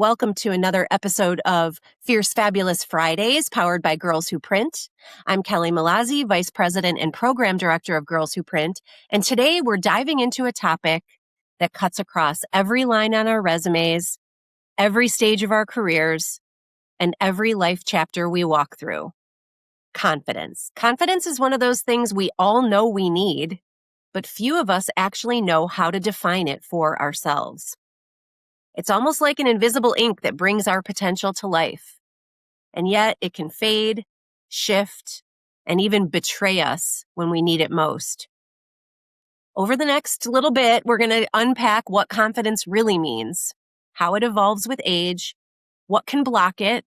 welcome to another episode of Fierce Fabulous Fridays, powered by Girls Who Print. I'm Kelly Mallozzi, Vice President and Program Director of Girls Who Print, and today we're diving into a topic that cuts across every line on our resumes, every stage of our careers, and every life chapter we walk through. Confidence. Confidence is one of those things we all know we need, but few of us actually know how to define it for ourselves. It's almost like an invisible ink that brings our potential to life. And yet it can fade, shift, and even betray us when we need it most. Over the next little bit, we're going to unpack what confidence really means, how it evolves with age, what can block it,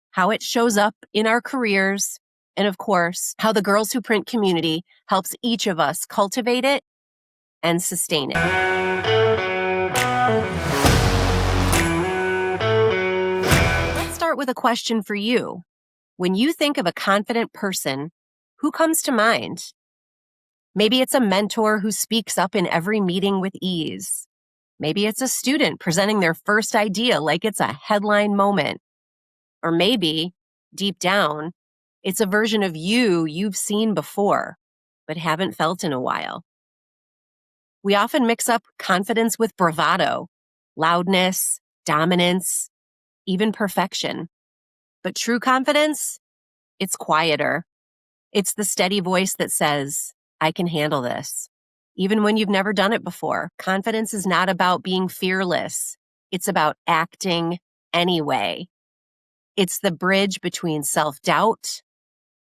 how it shows up in our careers, and of course, how the Girls Who Print community helps each of us cultivate it and sustain it. Start with a question for you. When you think of a confident person, who comes to mind? Maybe it's a mentor who speaks up in every meeting with ease. Maybe it's a student presenting their first idea like it's a headline moment. Or maybe, deep down, it's a version of you've seen before, but haven't felt in a while. We often mix up confidence with bravado, loudness, dominance, even perfection. But true confidence, it's quieter. It's the steady voice that says, I can handle this. Even when you've never done it before, confidence is not about being fearless. It's about acting anyway. It's the bridge between self-doubt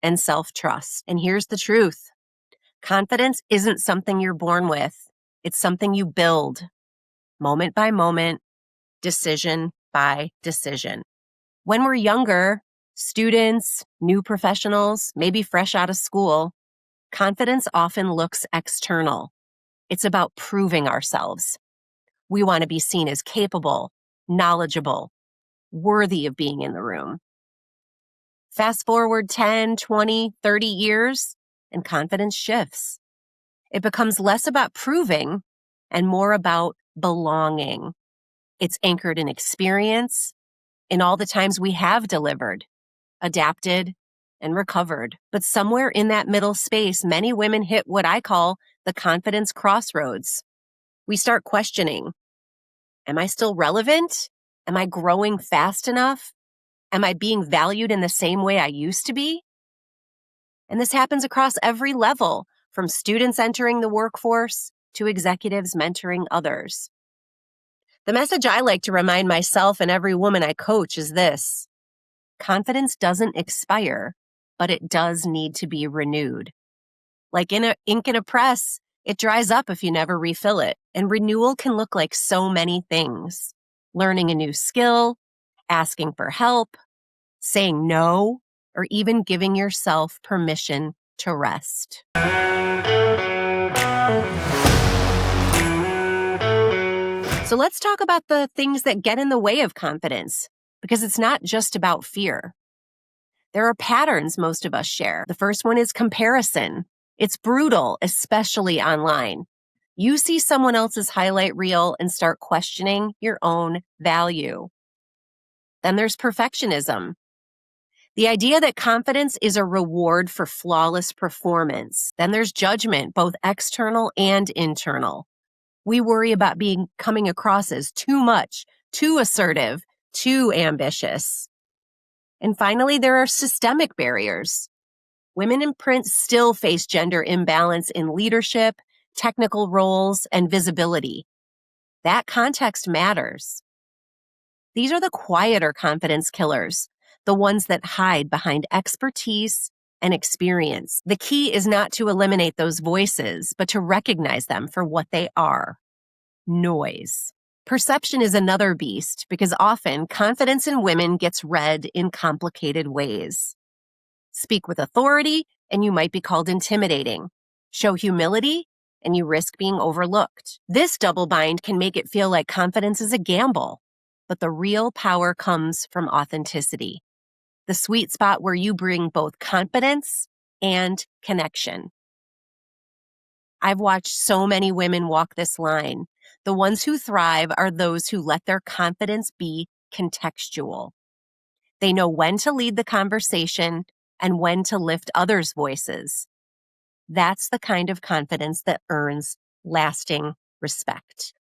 and self-trust. And here's the truth. Confidence isn't something you're born with. It's something you build, moment by moment, decision by decision. When we're younger, students, new professionals, maybe fresh out of school, confidence often looks external. It's about proving ourselves. We want to be seen as capable, knowledgeable, worthy of being in the room. Fast forward 10, 20, 30 years, and confidence shifts. It becomes less about proving and more about belonging. It's anchored in experience, in all the times we have delivered, adapted, and recovered. But somewhere in that middle space, many women hit what I call the confidence crossroads. We start questioning, am I still relevant? Am I growing fast enough? Am I being valued in the same way I used to be? And this happens across every level, from students entering the workforce to executives mentoring others. The message I like to remind myself and every woman I coach is this: confidence doesn't expire, but it does need to be renewed. Like ink in a press, it dries up if you never refill it. And renewal can look like so many things. Learning a new skill, asking for help, saying no, or even giving yourself permission to rest. So let's talk about the things that get in the way of confidence, because it's not just about fear. There are patterns most of us share. The first one is comparison. It's brutal, especially online. You see someone else's highlight reel and start questioning your own value. Then there's perfectionism. The idea that confidence is a reward for flawless performance. Then there's judgment, both external and internal. We worry about coming across as too much, too assertive, too ambitious. And finally, there are systemic barriers. Women in print still face gender imbalance in leadership, technical roles, and visibility. That context matters. These are the quieter confidence killers, the ones that hide behind expertise and experience. The key is not to eliminate those voices, but to recognize them for what they are: noise. Perception is another beast, because often confidence in women gets read in complicated ways. Speak with authority, and you might be called intimidating. Show humility, and you risk being overlooked. This double bind can make it feel like confidence is a gamble, but the real power comes from authenticity. The sweet spot where you bring both confidence and connection. I've watched so many women walk this line. The ones who thrive are those who let their confidence be contextual. They know when to lead the conversation and when to lift others' voices. That's the kind of confidence that earns lasting respect.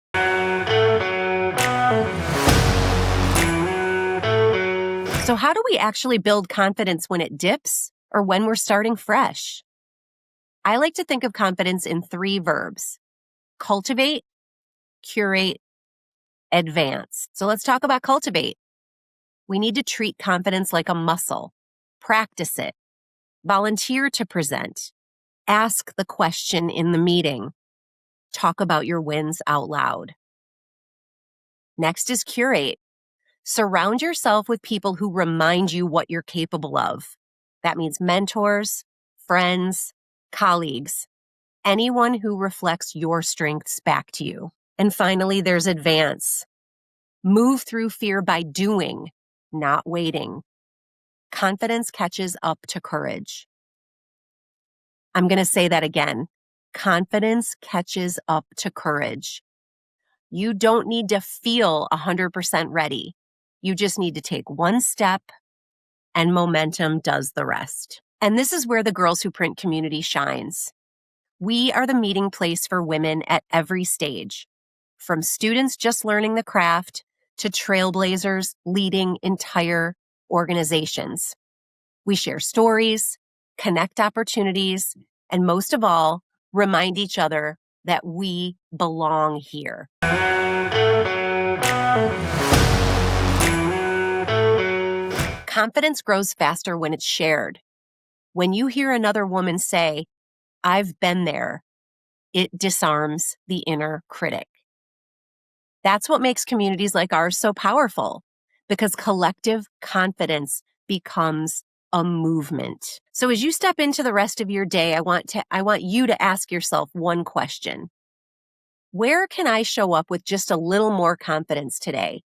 So how do we actually build confidence when it dips or when we're starting fresh? I like to think of confidence in 3 verbs: cultivate, curate, advance. So let's talk about cultivate. We need to treat confidence like a muscle. Practice it. Volunteer to present. Ask the question in the meeting. Talk about your wins out loud. Next is curate. Surround yourself with people who remind you what you're capable of. That means mentors, friends, colleagues, anyone who reflects your strengths back to you. And finally, there's advance. Move through fear by doing, not waiting. Confidence catches up to courage. I'm going to say that again. Confidence catches up to courage. You don't need to feel 100% ready. You just need to take one step, and momentum does the rest. And this is where the Girls Who Print community shines. We are the meeting place for women at every stage, from students just learning the craft to trailblazers leading entire organizations. We share stories, connect opportunities, and most of all, remind each other that we belong here. Confidence grows faster when it's shared. When you hear another woman say, "I've been there," it disarms the inner critic. That's what makes communities like ours so powerful, because collective confidence becomes a movement. So as you step into the rest of your day, I want you to ask yourself one question. Where can I show up with just a little more confidence today?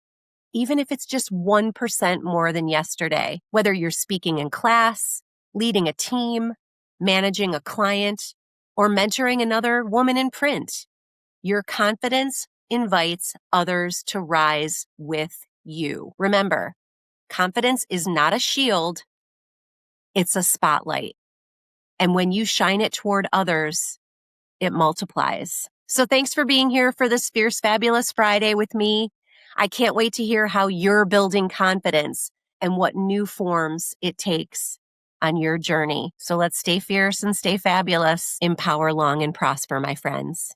Even if it's just 1% more than yesterday, whether you're speaking in class, leading a team, managing a client, or mentoring another woman in print. Your confidence invites others to rise with you. Remember, confidence is not a shield, it's a spotlight. And when you shine it toward others, it multiplies. So thanks for being here for this Fierce Fabulous Friday with me. I can't wait to hear how you're building confidence and what new forms it takes on your journey. So let's stay fierce and stay fabulous. Empower long and prosper, my friends.